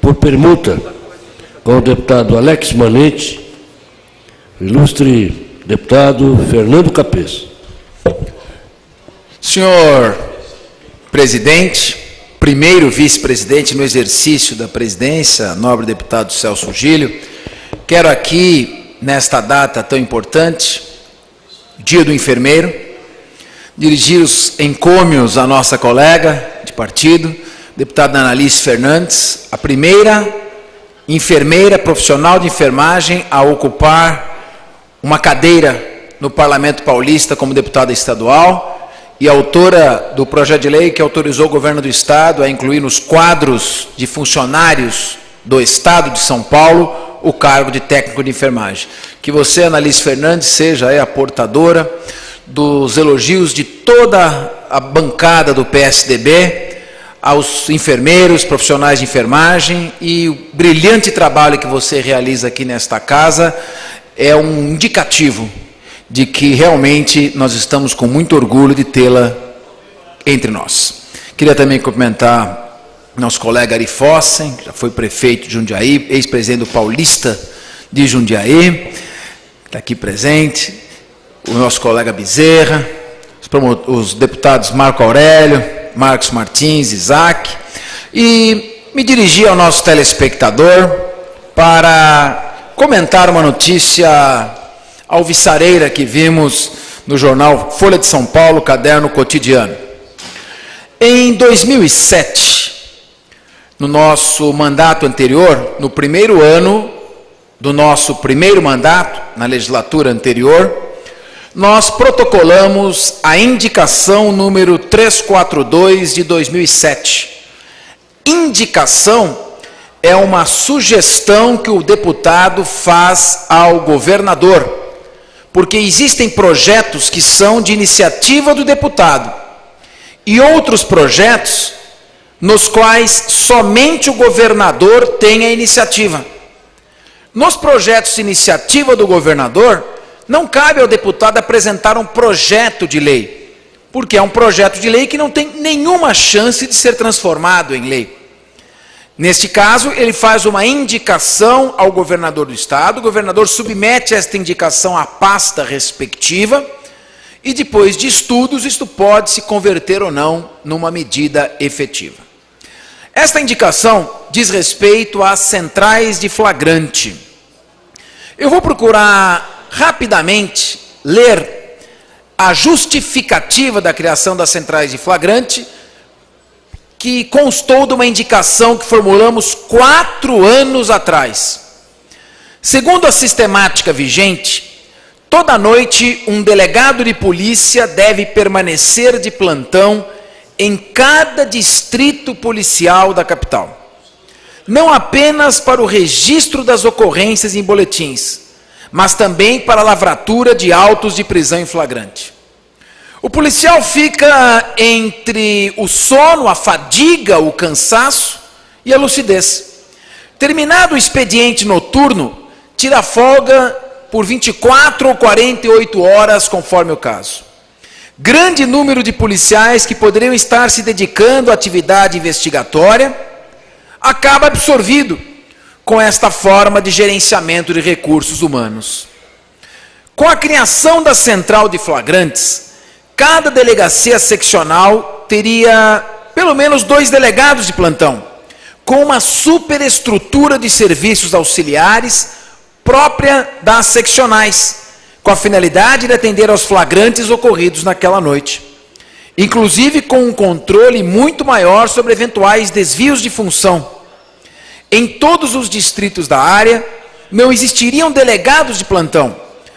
por permuta, com o deputado Alex Manente, ilustre deputado Fernando Capês. Senhor presidente, primeiro vice-presidente no exercício da presidência, nobre deputado Celso Gílio, quero aqui, nesta data tão importante, Dia do Enfermeiro, dirigir os encômios à nossa colega de partido, deputada Analice Fernandes, a primeira enfermeira profissional de enfermagem a ocupar uma cadeira no Parlamento Paulista como deputada estadual e autora do projeto de lei que autorizou o governo do Estado a incluir nos quadros de funcionários do Estado de São Paulo o cargo de técnico de enfermagem. Que você, Analice Fernandes, seja a portadora dos elogios de toda a bancada do PSDB aos enfermeiros, profissionais de enfermagem, e o brilhante trabalho que você realiza aqui nesta casa é um indicativo de que realmente nós estamos com muito orgulho de tê-la entre nós. Queria também cumprimentar nosso colega Ari Fossen, que já foi prefeito de Jundiaí, ex-presidente do Paulista de Jundiaí, está aqui presente, o nosso colega Bezerra, os deputados Marco Aurélio, Marcos Martins, Isaac, e me dirigi ao nosso telespectador para comentar uma notícia alvissareira que vimos no jornal Folha de São Paulo, caderno cotidiano. Em 2007, no nosso mandato anterior, no primeiro ano do nosso primeiro mandato, na legislatura anterior, nós protocolamos a indicação número 342 de 2007. Indicação é uma sugestão que o deputado faz ao governador, porque existem projetos que são de iniciativa do deputado e outros projetos nos quais somente o governador tem a iniciativa. Nos projetos de iniciativa do governador, não cabe ao deputado apresentar um projeto de lei, porque é um projeto de lei que não tem nenhuma chance de ser transformado em lei. Neste caso, ele faz uma indicação ao governador do Estado, o governador submete esta indicação à pasta respectiva, e depois de estudos, isto pode se converter ou não numa medida efetiva. Esta indicação diz respeito às centrais de flagrante. Eu vou procurar rapidamente ler a justificativa da criação das centrais de flagrante, que constou de uma indicação que formulamos 4 anos atrás. Segundo a sistemática vigente, toda noite um delegado de polícia deve permanecer de plantão em cada distrito policial da capital. Não apenas para o registro das ocorrências em boletins, mas também para a lavratura de autos de prisão em flagrante. O policial fica entre o sono, a fadiga, o cansaço e a lucidez. Terminado o expediente noturno, tira folga por 24 ou 48 horas, conforme o caso. Grande número de policiais que poderiam estar se dedicando à atividade investigatória acaba absorvido com esta forma de gerenciamento de recursos humanos. Com a criação da central de flagrantes, cada delegacia seccional teria pelo menos 2 delegados de plantão, com uma superestrutura de serviços auxiliares própria das seccionais, com a finalidade de atender aos flagrantes ocorridos naquela noite. Inclusive com um controle muito maior sobre eventuais desvios de função. Em todos os distritos da área, não existiriam delegados de plantão,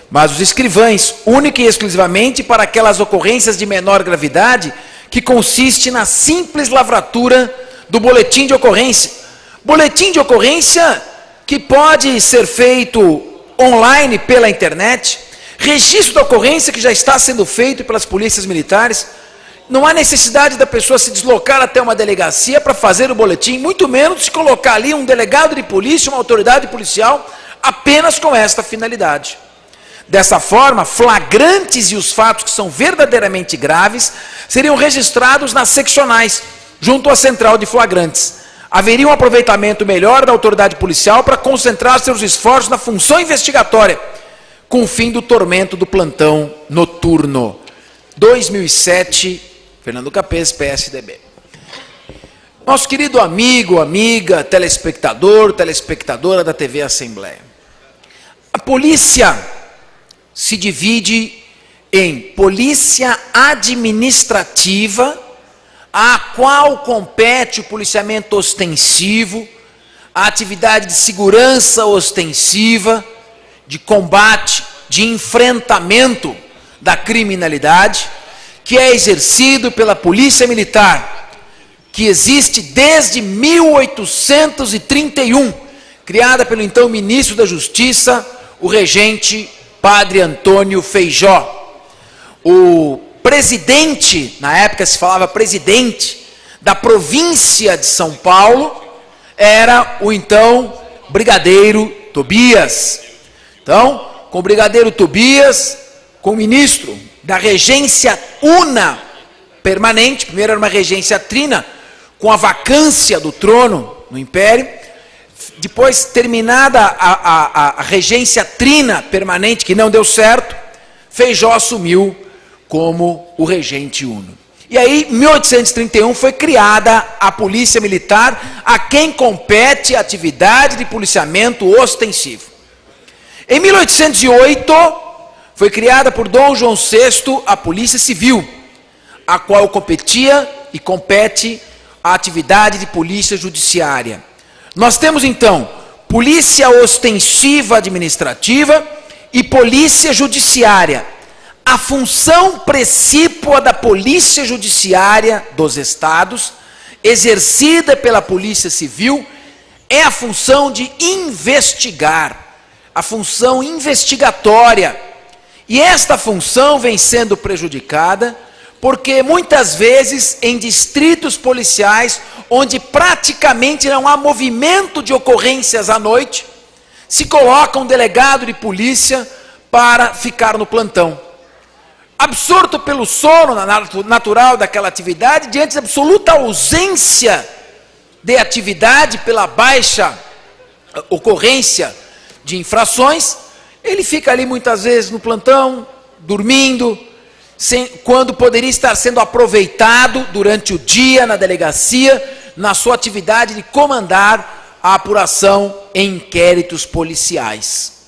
mas os escrivães, única e exclusivamente para aquelas ocorrências de menor gravidade, que consiste na simples lavratura do boletim de ocorrência. Boletim de ocorrência que pode ser feito online pela internet, registro da ocorrência que já está sendo feito pelas polícias militares. Não há necessidade da pessoa se deslocar até uma delegacia para fazer o boletim, muito menos se colocar ali um delegado de polícia, uma autoridade policial, apenas com esta finalidade. Dessa forma, flagrantes e os fatos que são verdadeiramente graves seriam registrados nas seccionais, junto à central de flagrantes. haveria um aproveitamento melhor da autoridade policial para concentrar seus esforços na função investigatória, com o fim do tormento do plantão noturno. 2007, Fernando Capês, PSDB. Nosso querido amigo, amiga, telespectador, telespectadora da TV Assembleia. A polícia se divide em polícia administrativa, a qual compete o policiamento ostensivo, a atividade de segurança ostensiva, de combate, de enfrentamento da criminalidade, que é exercido pela Polícia Militar, que existe desde 1831, criada pelo então ministro da Justiça, o regente Padre Antônio Feijó. O presidente, na época se falava presidente, da província de São Paulo, era o então Brigadeiro Tobias. Então, com o Brigadeiro Tobias, com o ministro da regência una permanente, primeiro era uma regência trina, com a vacância do trono no Império, depois terminada a regência trina permanente, que não deu certo, Feijó assumiu como o regente uno. E aí, em 1831, foi criada a Polícia Militar, a quem compete a atividade de policiamento ostensivo. Em 1808, foi criada por Dom João VI a Polícia Civil, a qual competia e compete a atividade de polícia judiciária. Nós temos, então, Polícia Ostensiva Administrativa e Polícia Judiciária. A função precípua da Polícia Judiciária dos Estados, exercida pela Polícia Civil, é a função de investigar, a função investigatória. E esta função vem sendo prejudicada porque muitas vezes em distritos policiais, onde praticamente não há movimento de ocorrências à noite, se coloca um delegado de polícia para ficar no plantão. Absorto pelo sono natural daquela atividade, diante da absoluta ausência de atividade pela baixa ocorrência de infrações, ele fica ali muitas vezes no plantão, dormindo, quando poderia estar sendo aproveitado durante o dia na delegacia, na sua atividade de comandar a apuração em inquéritos policiais.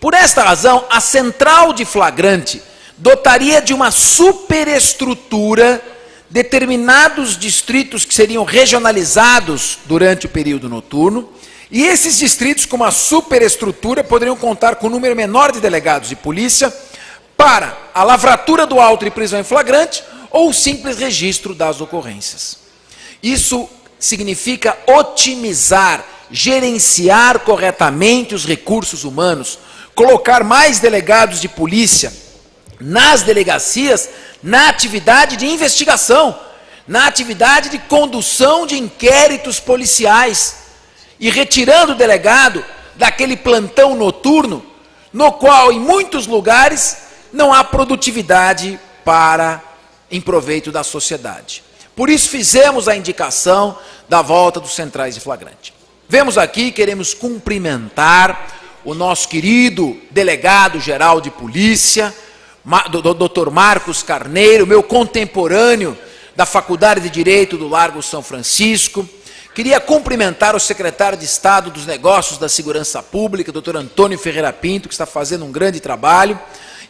Por esta razão, a central de flagrante dotaria de uma superestrutura determinados distritos que seriam regionalizados durante o período noturno, e esses distritos com uma superestrutura poderiam contar com um número menor de delegados de polícia para a lavratura do auto de prisão em flagrante ou o simples registro das ocorrências. Isso significa otimizar, gerenciar corretamente os recursos humanos, colocar mais delegados de polícia nas delegacias, na atividade de investigação, na atividade de condução de inquéritos policiais, e retirando o delegado daquele plantão noturno, no qual, em muitos lugares, não há produtividade em proveito da sociedade. Por isso fizemos a indicação da volta dos centrais de flagrante. Vemos aqui, queremos cumprimentar o nosso querido delegado-geral de polícia, Dr. Marcos Carneiro, meu contemporâneo da Faculdade de Direito do Largo São Francisco. Queria cumprimentar o secretário de Estado dos Negócios da Segurança Pública, Dr. Antônio Ferreira Pinto, que está fazendo um grande trabalho,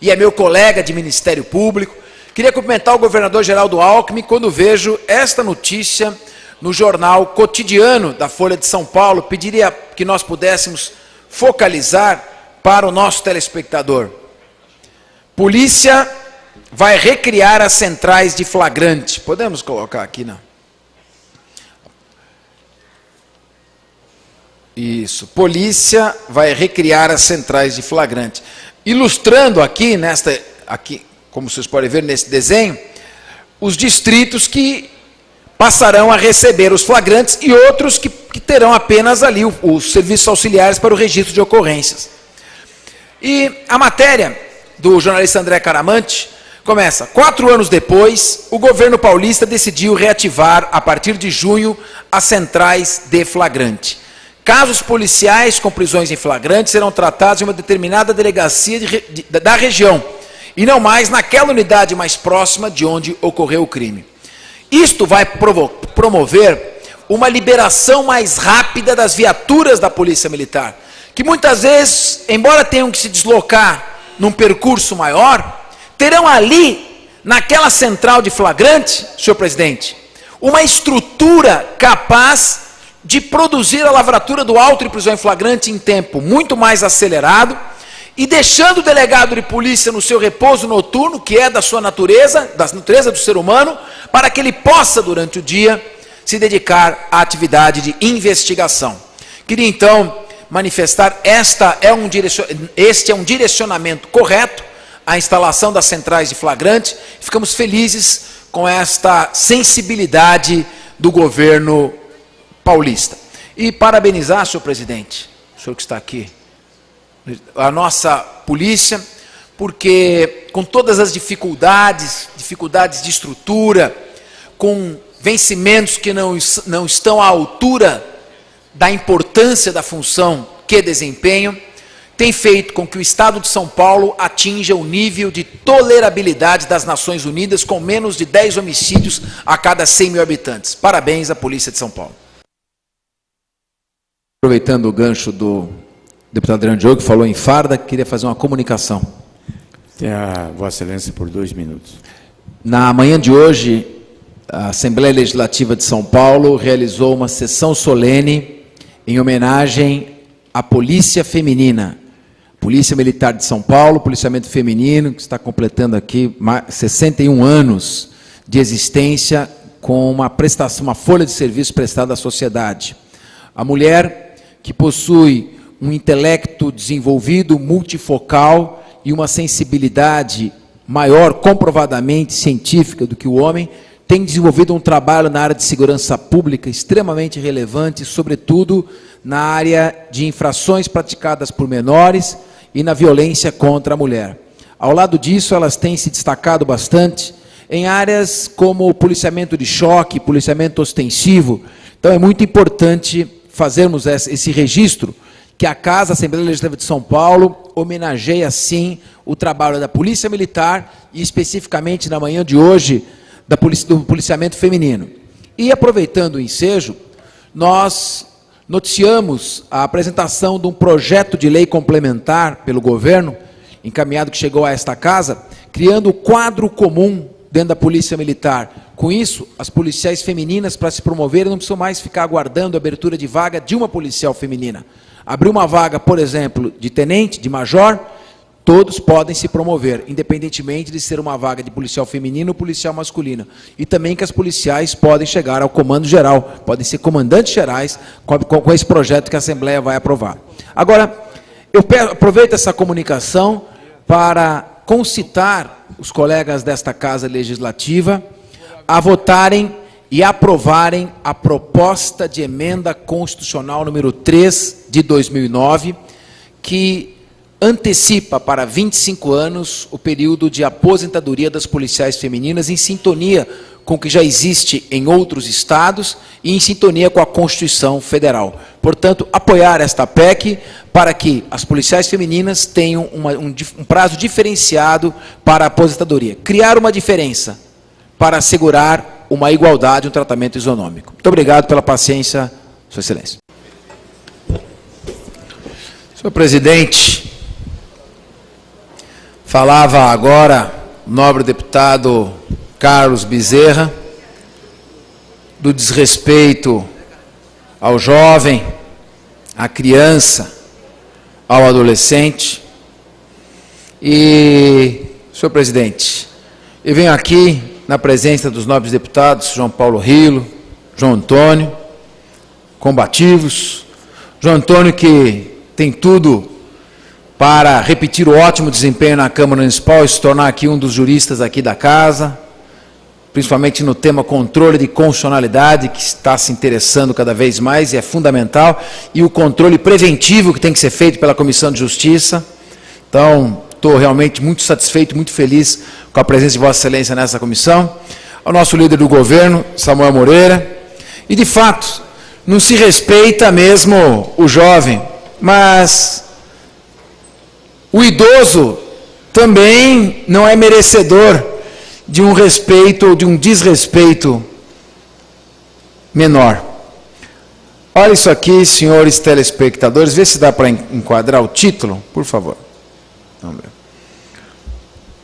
e é meu colega de Ministério Público. Queria cumprimentar o governador Geraldo Alckmin, quando vejo esta notícia no jornal Cotidiano da Folha de São Paulo. Pediria que nós pudéssemos focalizar para o nosso telespectador. Polícia vai recriar as centrais de flagrante. Podemos colocar aqui, não? Isso. Polícia vai recriar as centrais de flagrante. Ilustrando aqui, como vocês podem ver nesse desenho, os distritos que passarão a receber os flagrantes e outros que terão apenas ali os serviços auxiliares para o registro de ocorrências. E a matéria do jornalista André Caramante Começa. 4 anos depois, o governo paulista decidiu reativar, a partir de junho, as centrais de flagrante. Casos policiais com prisões em flagrante serão tratados em uma determinada delegacia da região, e não mais naquela unidade mais próxima de onde ocorreu o crime. Isto vai promover uma liberação mais rápida das viaturas da Polícia Militar, que muitas vezes, embora tenham que se deslocar num percurso maior, terão ali, naquela central de flagrante, senhor presidente, uma estrutura capaz de produzir a lavratura do auto de prisão em flagrante em tempo muito mais acelerado, e deixando o delegado de polícia no seu repouso noturno, que é da sua natureza, da natureza do ser humano, para que ele possa, durante o dia, se dedicar à atividade de investigação. Queria, então, manifestar, este é um direcionamento correto, a instalação das centrais de flagrante. Ficamos felizes com esta sensibilidade do governo paulista. E parabenizar, senhor presidente, o senhor que está aqui, a nossa polícia, porque com todas as dificuldades de estrutura, com vencimentos que não estão à altura da importância da função que desempenham, tem feito com que o Estado de São Paulo atinja o nível de tolerabilidade das Nações Unidas, com menos de 10 homicídios a cada 100 mil habitantes. Parabéns à Polícia de São Paulo. Aproveitando o gancho do deputado Adriano Diogo, que falou em farda, queria fazer uma comunicação. Tem a Vossa Excelência por 2 minutos. Na manhã de hoje, a Assembleia Legislativa de São Paulo realizou uma sessão solene em homenagem à Polícia Feminina. Polícia Militar de São Paulo, policiamento feminino, que está completando aqui 61 anos de existência, com uma folha de serviço prestada à sociedade. A mulher que possui um intelecto desenvolvido, multifocal e uma sensibilidade maior, comprovadamente científica do que o homem, tem desenvolvido um trabalho na área de segurança pública extremamente relevante, sobretudo na área de infrações praticadas por menores e na violência contra a mulher. Ao lado disso, elas têm se destacado bastante em áreas como o policiamento de choque, policiamento ostensivo. Então é muito importante fazermos esse registro, que a Casa Assembleia Legislativa de São Paulo homenageia, sim, o trabalho da Polícia Militar e, especificamente, na manhã de hoje, do policiamento feminino. E, aproveitando o ensejo, nós noticiamos a apresentação de um projeto de lei complementar pelo governo, encaminhado, que chegou a esta casa, criando o quadro comum dentro da Polícia Militar. Com isso, as policiais femininas, para se promoverem, não precisam mais ficar aguardando a abertura de vaga de uma policial feminina. Abriu uma vaga, por exemplo, de tenente, de major, todos podem se promover, independentemente de ser uma vaga de policial feminino ou policial masculina. E também que as policiais podem chegar ao comando geral, podem ser comandantes gerais com esse projeto que a Assembleia vai aprovar. Agora, eu aproveito essa comunicação para concitar os colegas desta Casa Legislativa a votarem e aprovarem a proposta de emenda constitucional número 3 de 2009, que antecipa para 25 anos o período de aposentadoria das policiais femininas, em sintonia com o que já existe em outros estados e em sintonia com a Constituição Federal. Portanto, apoiar esta PEC para que as policiais femininas tenham um prazo diferenciado para a aposentadoria. Criar uma diferença para assegurar uma igualdade, um tratamento isonômico. Muito obrigado pela paciência, Sua Excelência. Senhor presidente, falava agora o nobre deputado Carlos Bezerra do desrespeito ao jovem, à criança, ao adolescente. E, senhor presidente, eu venho aqui na presença dos nobres deputados João Paulo Rilo, João Antônio, combativos. João Antônio, que tem tudo para repetir o ótimo desempenho na Câmara Municipal e se tornar aqui um dos juristas aqui da casa, principalmente no tema controle de constitucionalidade, que está se interessando cada vez mais e é fundamental, e o controle preventivo que tem que ser feito pela Comissão de Justiça. Então, estou realmente muito satisfeito, muito feliz com a presença de Vossa Excelência nessa comissão, ao nosso líder do governo, Samuel Moreira, e de fato, não se respeita mesmo o jovem, mas o idoso também não é merecedor de um respeito ou de um desrespeito menor. Olha isso aqui, senhores telespectadores, vê se dá para enquadrar o título, por favor.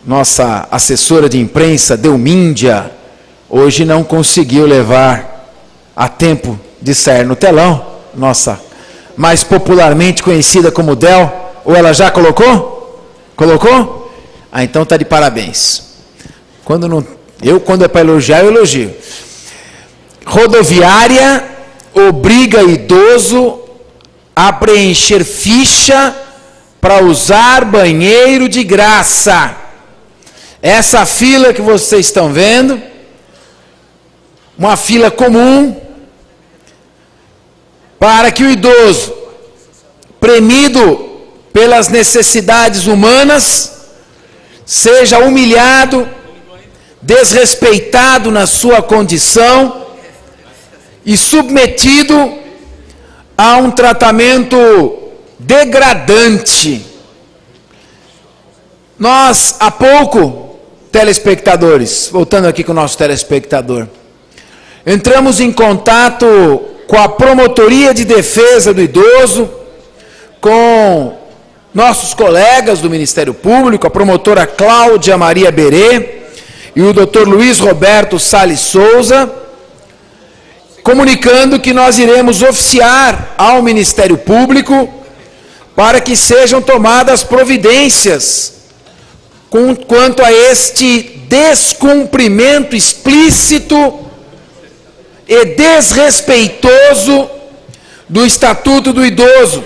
Nossa assessora de imprensa, Delmíndia, hoje não conseguiu levar a tempo de sair no telão, nossa, mais popularmente conhecida como Del, ou ela já colocou? Colocou? Ah, então está de parabéns. Quando é para elogiar, eu elogio. Rodoviária obriga idoso a preencher ficha para usar banheiro de graça. Essa fila que vocês estão vendo, uma fila comum, para que o idoso, premido pelas necessidades humanas, seja humilhado, desrespeitado na sua condição e submetido a um tratamento degradante. Nós, há pouco, telespectadores, voltando aqui com o nosso telespectador, entramos em contato com a Promotoria de Defesa do Idoso, com nossos colegas do Ministério Público, a promotora Cláudia Maria Berê e o Dr. Luiz Roberto Salles Souza, comunicando que nós iremos oficiar ao Ministério Público para que sejam tomadas providências quanto a este descumprimento explícito e desrespeitoso do Estatuto do Idoso.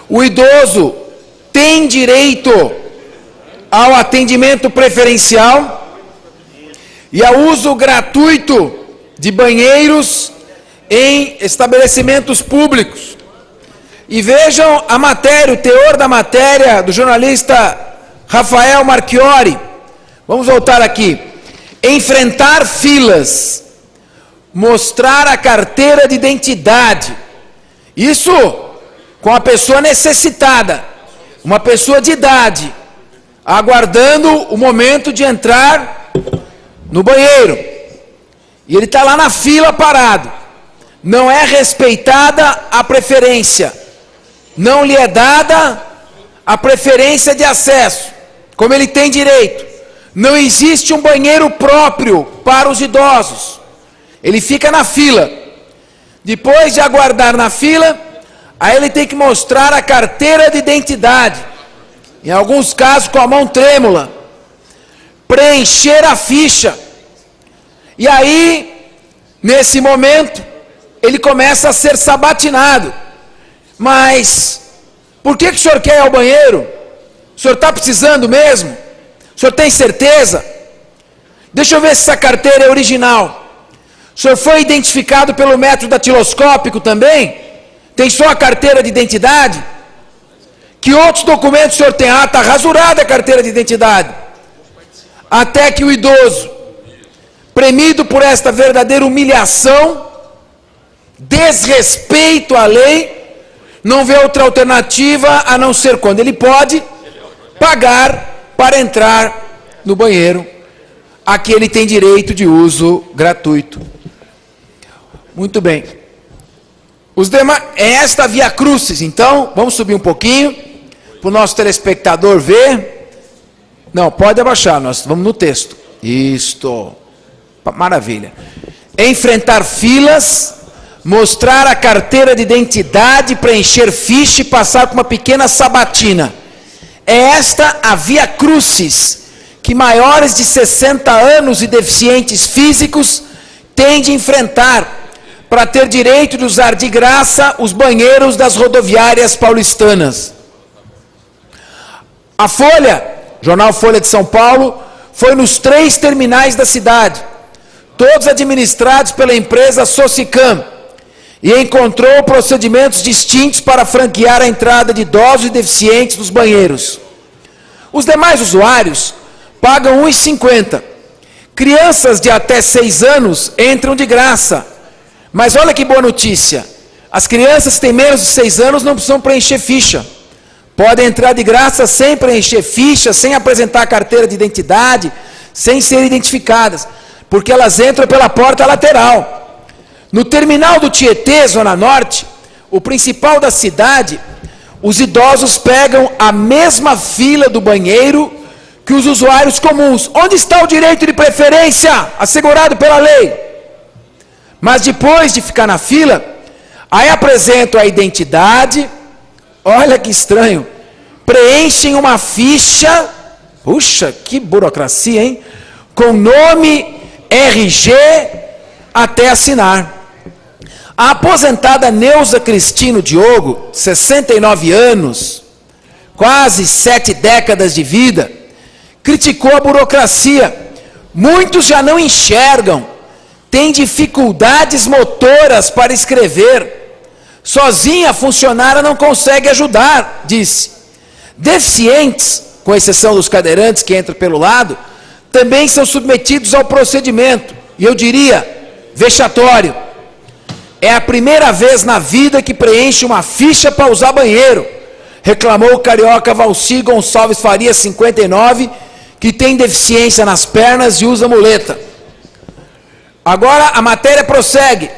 O idoso tem direito ao atendimento preferencial e ao uso gratuito de banheiros em estabelecimentos públicos. E vejam a matéria, o teor da matéria do jornalista Rafael Marchiori. Vamos voltar aqui. Enfrentar filas, mostrar a carteira de identidade. Isso com a pessoa necessitada, uma pessoa de idade, aguardando o momento de entrar no banheiro. E ele está lá na fila parado. Não é respeitada a preferência. Não lhe é dada a preferência de acesso, como ele tem direito. Não existe um banheiro próprio para os idosos. Ele fica na fila. Depois de aguardar na fila, aí ele tem que mostrar a carteira de identidade. Em alguns casos com a mão trêmula. Preencher a ficha. E aí, nesse momento, ele começa a ser sabatinado. Mas, por que o senhor quer ir ao banheiro? O senhor está precisando mesmo? O senhor tem certeza? Deixa eu ver se essa carteira é original. O senhor foi identificado pelo método datiloscópico também? Tem só a carteira de identidade? Que outros documentos o senhor tem? Ah, está rasurada a carteira de identidade. Até que o idoso, premido por esta verdadeira humilhação, desrespeito à lei, não vê outra alternativa a não ser quando ele pode pagar para entrar no banheiro. Aqui ele tem direito de uso gratuito. Muito bem. Os demais, é esta via crucis, então, vamos subir um pouquinho, para o nosso telespectador ver. Não, pode abaixar, nós vamos no texto. Isto. Maravilha. Enfrentar filas, mostrar a carteira de identidade, preencher ficha e passar por uma pequena sabatina. É esta a via crucis que maiores de 60 anos e deficientes físicos têm de enfrentar para ter direito de usar de graça os banheiros das rodoviárias paulistanas. A Folha, jornal Folha de São Paulo, foi nos 3 terminais da cidade, todos administrados pela empresa Socicam, e encontrou procedimentos distintos para franquear a entrada de idosos e deficientes nos banheiros. Os demais usuários pagam R$ 1,50. Crianças de até 6 anos entram de graça. Mas olha que boa notícia. As crianças que têm menos de 6 anos não precisam preencher ficha. Podem entrar de graça sem preencher ficha, sem apresentar carteira de identidade, sem ser identificadas, porque elas entram pela porta lateral. No terminal do Tietê, Zona Norte, o principal da cidade, os idosos pegam a mesma fila do banheiro que os usuários comuns. Onde está o direito de preferência assegurado pela lei? Mas depois de ficar na fila, aí apresentam a identidade, olha que estranho, preenchem uma ficha, puxa, que burocracia, hein? Com nome, RG, até assinar. A aposentada Neuza Cristino Diogo, 69 anos, quase 7 décadas de vida, criticou a burocracia. Muitos já não enxergam, têm dificuldades motoras para escrever. Sozinha a funcionária não consegue ajudar, disse. Deficientes, com exceção dos cadeirantes que entram pelo lado, também são submetidos ao procedimento, e eu diria, vexatório. É a primeira vez na vida que preenche uma ficha para usar banheiro, reclamou o carioca Valci Gonçalves Faria, 59, que tem deficiência nas pernas e usa muleta. Agora a matéria prossegue.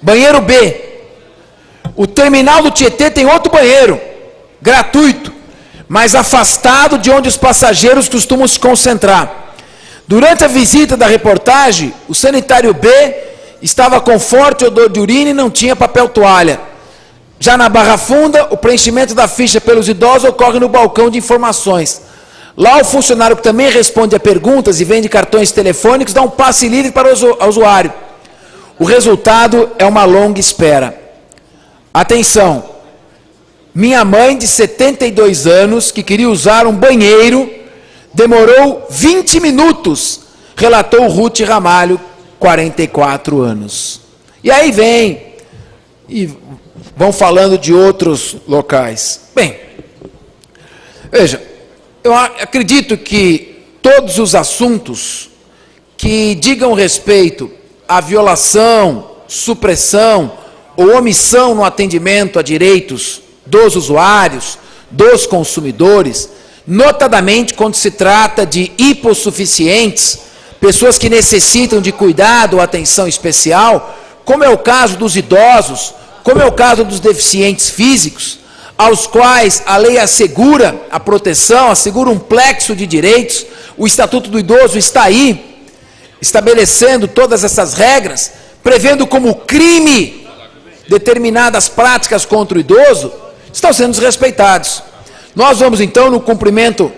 Banheiro B. O terminal do Tietê tem outro banheiro, gratuito, mas afastado de onde os passageiros costumam se concentrar. Durante a visita da reportagem, o sanitário B estava com forte odor de urina e não tinha papel toalha. Já na Barra Funda, o preenchimento da ficha pelos idosos ocorre no balcão de informações. Lá o funcionário que também responde a perguntas e vende cartões telefônicos dá um passe livre para o usuário. O resultado é uma longa espera. Atenção, minha mãe de 72 anos, que queria usar um banheiro, demorou 20 minutos, relatou Ruth Ramalho, 44 anos. E aí vem, e vão falando de outros locais. Bem, veja, eu acredito que todos os assuntos que digam respeito à violação, supressão ou omissão no atendimento a direitos dos usuários, dos consumidores, notadamente quando se trata de hipossuficientes, pessoas que necessitam de cuidado ou atenção especial, como é o caso dos idosos, como é o caso dos deficientes físicos, aos quais a lei assegura a proteção, assegura um plexo de direitos. O Estatuto do Idoso está aí, estabelecendo todas essas regras, prevendo como crime determinadas práticas contra o idoso, estão sendo desrespeitados. Nós vamos então, no cumprimento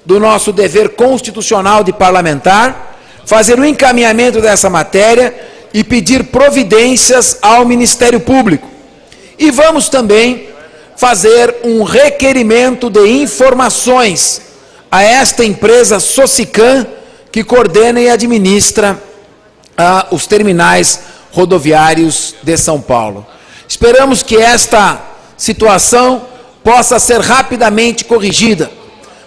do nosso dever constitucional de parlamentar, fazer o encaminhamento dessa matéria e pedir providências ao Ministério Público. E vamos também fazer um requerimento de informações a esta empresa Socicam, que coordena e administra os terminais rodoviários de São Paulo. Esperamos que esta situação possa ser rapidamente corrigida,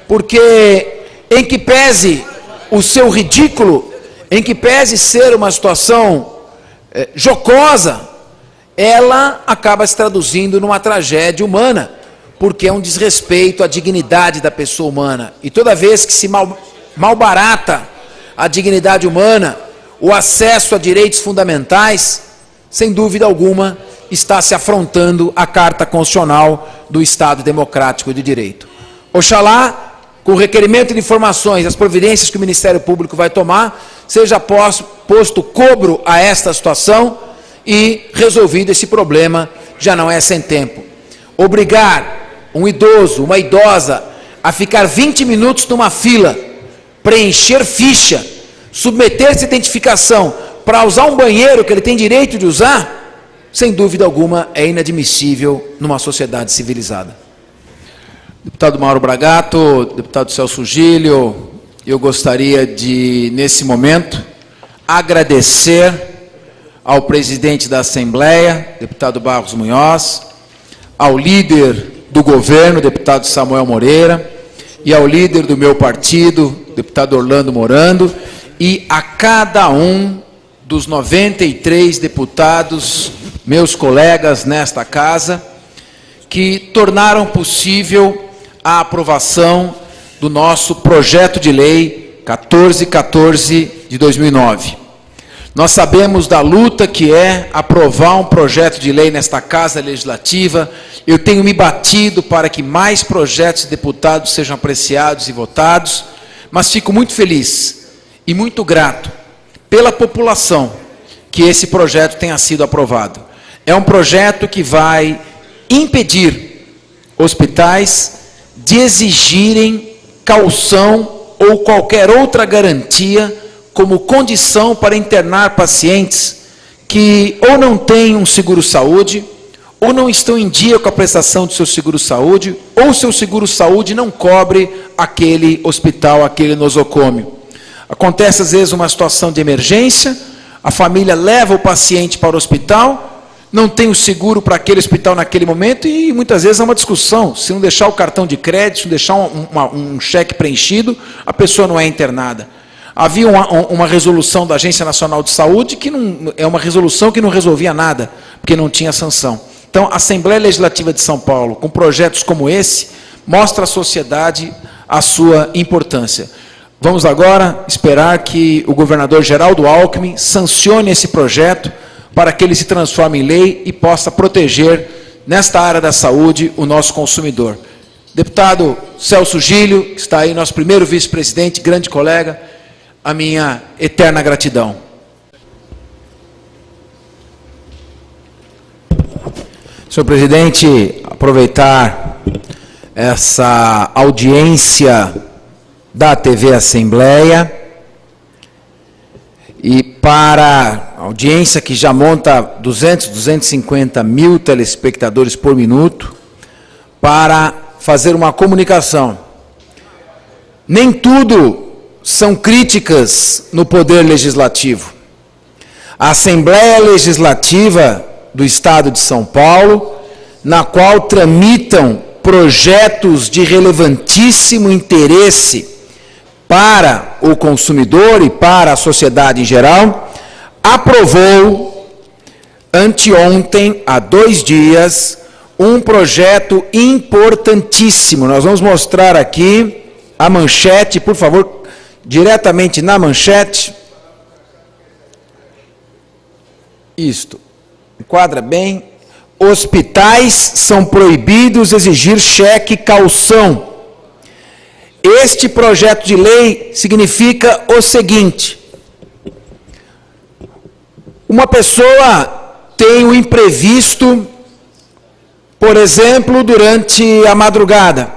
porque em que pese o seu ridículo, em que pese ser uma situação jocosa, ela acaba se traduzindo numa tragédia humana, porque é um desrespeito à dignidade da pessoa humana. E toda vez que se malbarata a dignidade humana, o acesso a direitos fundamentais, sem dúvida alguma, está se afrontando a Carta Constitucional do Estado Democrático de Direito. Oxalá, com o requerimento de informações, as providências que o Ministério Público vai tomar, seja posto cobro a esta situação e resolvido esse problema, já não é sem tempo. Obrigar um idoso, uma idosa, a ficar 20 minutos numa fila, preencher ficha, submeter-se à identificação para usar um banheiro que ele tem direito de usar, sem dúvida alguma é inadmissível numa sociedade civilizada. Deputado Mauro Bragato, deputado Celso Gílio, eu gostaria de, nesse momento, agradecer ao presidente da Assembleia, deputado Barros Munhoz, ao líder do governo, deputado Samuel Moreira, e ao líder do meu partido, deputado Orlando Morando, e a cada um dos 93 deputados, meus colegas nesta casa, que tornaram possível a aprovação do nosso projeto de lei 1414 de 2009. Nós sabemos da luta que é aprovar um projeto de lei nesta Casa Legislativa. Eu tenho me batido para que mais projetos de deputados sejam apreciados e votados, mas fico muito feliz e muito grato pela população que esse projeto tenha sido aprovado. É um projeto que vai impedir hospitais de exigirem caução ou qualquer outra garantia como condição para internar pacientes que ou não têm um seguro-saúde, ou não estão em dia com a prestação do seu seguro-saúde, ou seu seguro-saúde não cobre aquele hospital, aquele nosocômio. Acontece às vezes uma situação de emergência, a família leva o paciente para o hospital, não tem o seguro para aquele hospital naquele momento, e muitas vezes há uma discussão, se não deixar o cartão de crédito, se não deixar um cheque preenchido, a pessoa não é internada. Havia uma resolução da Agência Nacional de Saúde, que não, é uma resolução que não resolvia nada, porque não tinha sanção. Então, a Assembleia Legislativa de São Paulo, com projetos como esse, mostra à sociedade a sua importância. Vamos agora esperar que o governador Geraldo Alckmin sancione esse projeto para que ele se transforme em lei e possa proteger, nesta área da saúde, o nosso consumidor. Deputado Celso Gílio, que está aí, nosso primeiro vice-presidente, grande colega, a minha eterna gratidão. Senhor presidente, aproveitar essa audiência da TV Assembleia e para a audiência que já monta 250 mil telespectadores por minuto, para fazer uma comunicação. Nem tudo são críticas no Poder Legislativo. A Assembleia Legislativa do Estado de São Paulo, na qual tramitam projetos de relevantíssimo interesse para o consumidor e para a sociedade em geral, aprovou anteontem, há 2 dias, um projeto importantíssimo. Nós vamos mostrar aqui a manchete, por favor, diretamente na manchete. Isto, enquadra bem. Hospitais são proibidos exigir cheque caução. Este projeto de lei significa o seguinte: uma pessoa tem o imprevisto, por exemplo, durante a madrugada,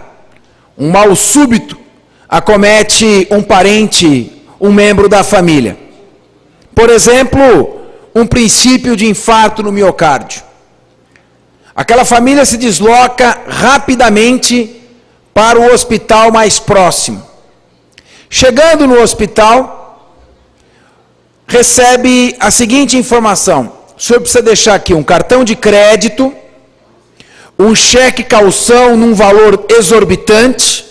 um mal súbito acomete um parente, um membro da família. Por exemplo, um princípio de infarto no miocárdio. Aquela família se desloca rapidamente para o hospital mais próximo. Chegando no hospital, recebe a seguinte informação: o senhor precisa deixar aqui um cartão de crédito, um cheque caução num valor exorbitante,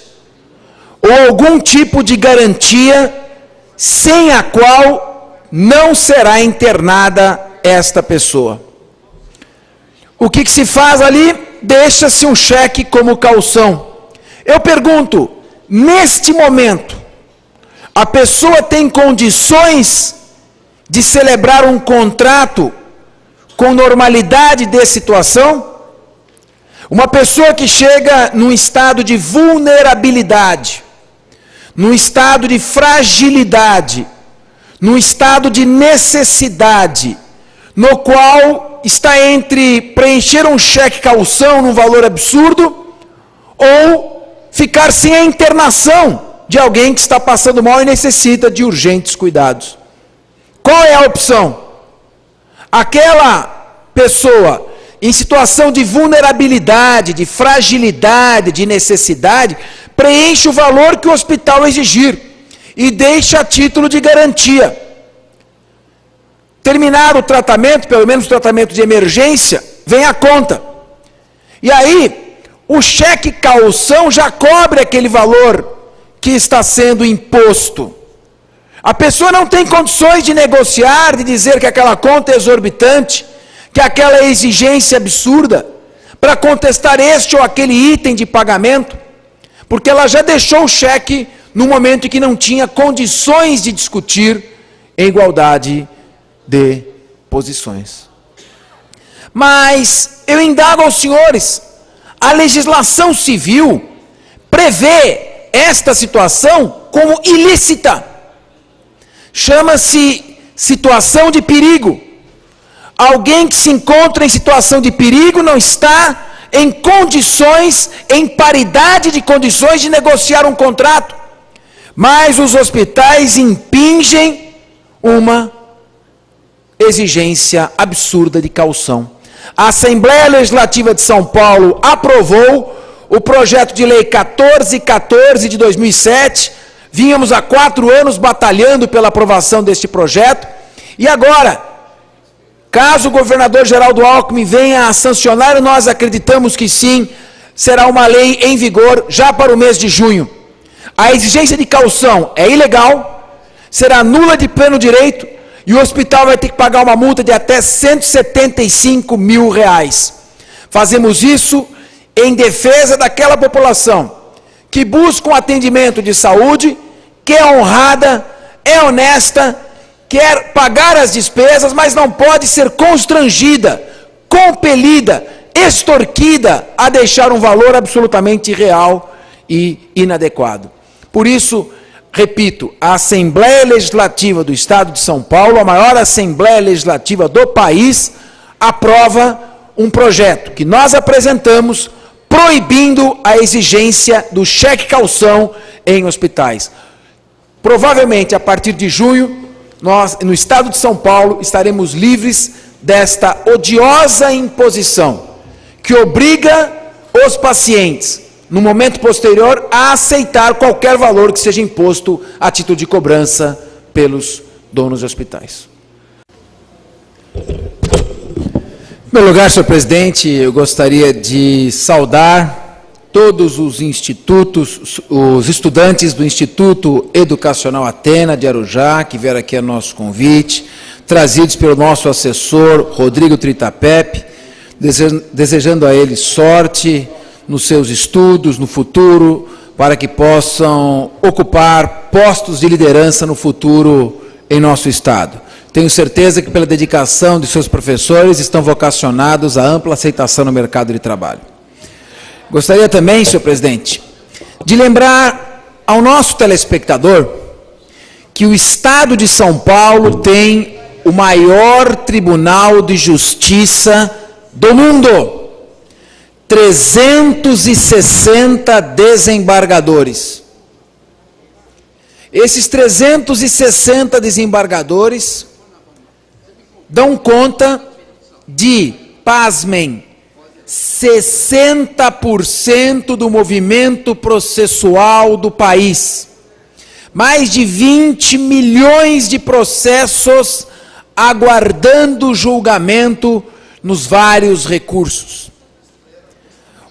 ou algum tipo de garantia sem a qual não será internada esta pessoa. O que se faz ali? Deixa-se um cheque como caução. Eu pergunto, neste momento, a pessoa tem condições de celebrar um contrato com normalidade de situação? Uma pessoa que chega num estado de vulnerabilidade, num estado de fragilidade, num estado de necessidade, no qual está entre preencher um cheque caução num valor absurdo ou ficar sem a internação de alguém que está passando mal e necessita de urgentes cuidados. Qual é a opção? Aquela pessoa em situação de vulnerabilidade, de fragilidade, de necessidade, preenche o valor que o hospital exigir e deixa a título de garantia. Terminar o tratamento, pelo menos o tratamento de emergência, vem a conta. E aí, o cheque caução já cobre aquele valor que está sendo imposto. A pessoa não tem condições de negociar, de dizer que aquela conta é exorbitante, que aquela é exigência absurda, para contestar este ou aquele item de pagamento, porque ela já deixou o cheque no momento em que não tinha condições de discutir em igualdade de posições. Mas eu indago aos senhores, a legislação civil prevê esta situação como ilícita. Chama-se situação de perigo. Alguém que se encontra em situação de perigo não está em condições, em paridade de condições de negociar um contrato. Mas os hospitais impingem uma exigência absurda de caução. A Assembleia Legislativa de São Paulo aprovou o projeto de lei 1414 de 2007, vínhamos há 4 anos batalhando pela aprovação deste projeto, e agora, caso o governador Geraldo Alckmin venha a sancionar, nós acreditamos que sim, será uma lei em vigor já para o mês de junho. A exigência de caução é ilegal, será nula de pleno direito, e o hospital vai ter que pagar uma multa de até R$175 mil. Fazemos isso em defesa daquela população que busca um atendimento de saúde, que é honrada, é honesta, quer pagar as despesas, mas não pode ser constrangida, compelida, extorquida a deixar um valor absolutamente irreal e inadequado. Por isso, repito, a Assembleia Legislativa do Estado de São Paulo, a maior Assembleia Legislativa do país, aprova um projeto que nós apresentamos proibindo a exigência do cheque caução em hospitais. Provavelmente, a partir de junho, nós, no Estado de São Paulo, estaremos livres desta odiosa imposição que obriga os pacientes, no momento posterior, a aceitar qualquer valor que seja imposto a título de cobrança pelos donos de hospitais. Em primeiro lugar, senhor presidente, eu gostaria de saudar todos os institutos, os estudantes do Instituto Educacional Atena de Arujá, que vieram aqui a nosso convite, trazidos pelo nosso assessor, Rodrigo Tritapepe, desejando a eles sorte nos seus estudos, no futuro, para que possam ocupar postos de liderança no futuro em nosso Estado. Tenho certeza que, pela dedicação de seus professores, estão vocacionados à ampla aceitação no mercado de trabalho. Gostaria também, senhor presidente, de lembrar ao nosso telespectador que o Estado de São Paulo tem o maior Tribunal de Justiça do mundo. 360 desembargadores. Esses 360 desembargadores dão conta de, pasmem, 60% do movimento processual do país. Mais de 20 milhões de processos aguardando julgamento nos vários recursos.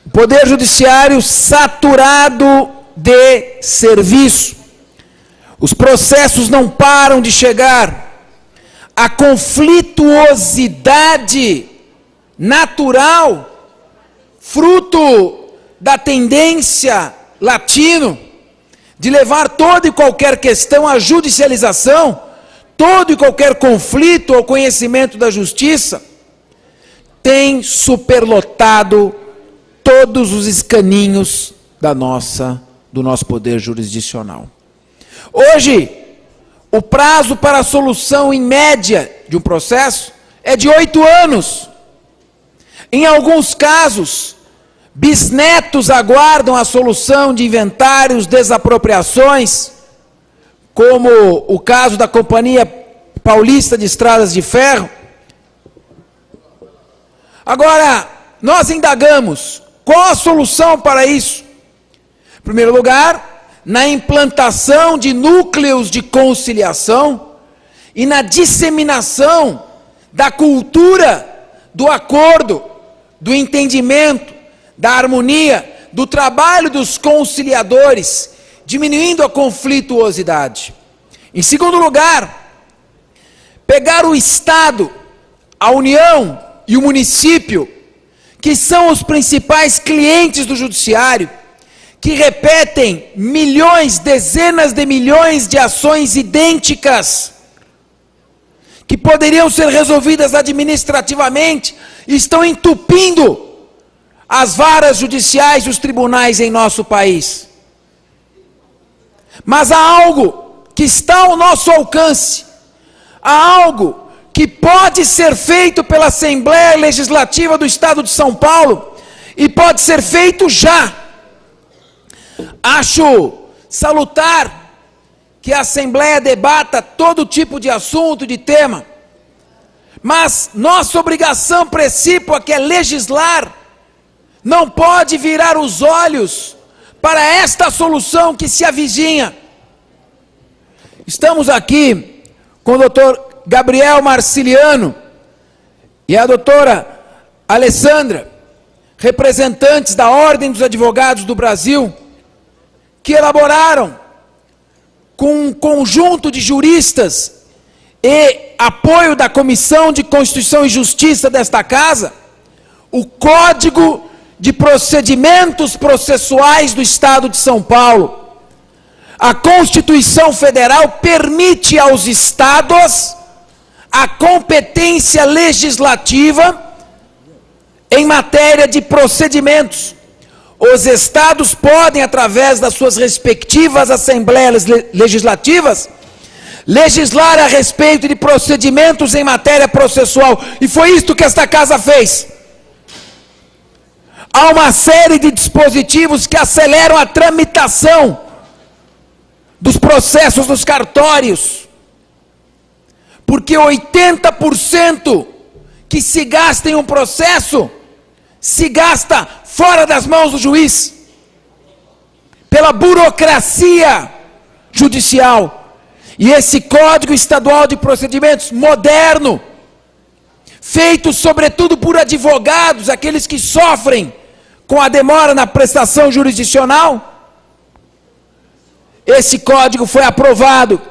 O Poder Judiciário saturado de serviço. Os processos não param de chegar. A conflituosidade natural, fruto da tendência latino de levar toda e qualquer questão à judicialização, todo e qualquer conflito ao conhecimento da justiça, tem superlotado todos os escaninhos do nosso poder jurisdicional. Hoje, o prazo para a solução em média de um processo é de 8 anos. Em alguns casos, bisnetos aguardam a solução de inventários, desapropriações, como o caso da Companhia Paulista de Estradas de Ferro. Agora, nós indagamos, qual a solução para isso? Em primeiro lugar, na implantação de núcleos de conciliação e na disseminação da cultura do acordo, do entendimento, da harmonia, do trabalho dos conciliadores, diminuindo a conflituosidade. Em segundo lugar, pegar o Estado, a União e o município, que são os principais clientes do judiciário, que repetem milhões, dezenas de milhões de ações idênticas, que poderiam ser resolvidas administrativamente, e estão entupindo as varas judiciais e os tribunais em nosso país. Mas há algo que está ao nosso alcance, há algo que pode ser feito pela Assembleia Legislativa do Estado de São Paulo, e pode ser feito já. Acho salutar que a Assembleia debata todo tipo de assunto, de tema, mas nossa obrigação precípua, que é legislar, não pode virar os olhos para esta solução que se avizinha. Estamos aqui com o doutor Gabriel Marciliano e a doutora Alessandra, representantes da Ordem dos Advogados do Brasil, que elaboraram, com um conjunto de juristas e apoio da Comissão de Constituição e Justiça desta Casa, o Código de Procedimentos Processuais do Estado de São Paulo. A Constituição Federal permite aos estados a competência legislativa em matéria de procedimentos. Os estados podem, através das suas respectivas assembleias legislativas, legislar a respeito de procedimentos em matéria processual. E foi isto que esta Casa fez. Há uma série de dispositivos que aceleram a tramitação dos processos nos cartórios, porque 80% que se gasta em um processo, se gasta fora das mãos do juiz, pela burocracia judicial. E esse Código Estadual de Procedimentos moderno, feito sobretudo por advogados, aqueles que sofrem com a demora na prestação jurisdicional, esse código foi aprovado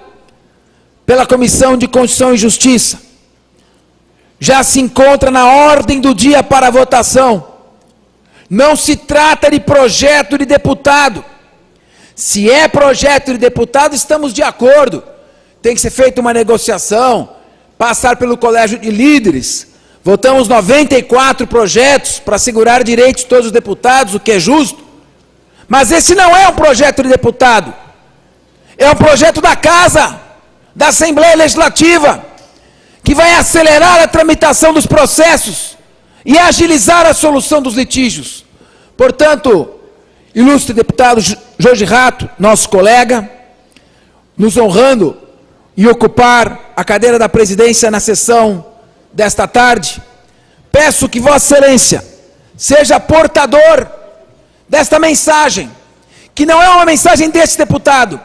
pela Comissão de Constituição e Justiça. Já se encontra na ordem do dia para votação. Não se trata de projeto de deputado. Se é projeto de deputado, estamos de acordo. Tem que ser feita uma negociação, passar pelo colégio de líderes. Votamos 94 projetos para assegurar direitos de todos os deputados, o que é justo. Mas esse não é um projeto de deputado. É um projeto da Casa, da Assembleia Legislativa, que vai acelerar a tramitação dos processos e agilizar a solução dos litígios. Portanto, ilustre deputado Jorge Rato, nosso colega, nos honrando em ocupar a cadeira da presidência na sessão desta tarde, peço que Vossa Excelência seja portador desta mensagem, que não é uma mensagem deste deputado,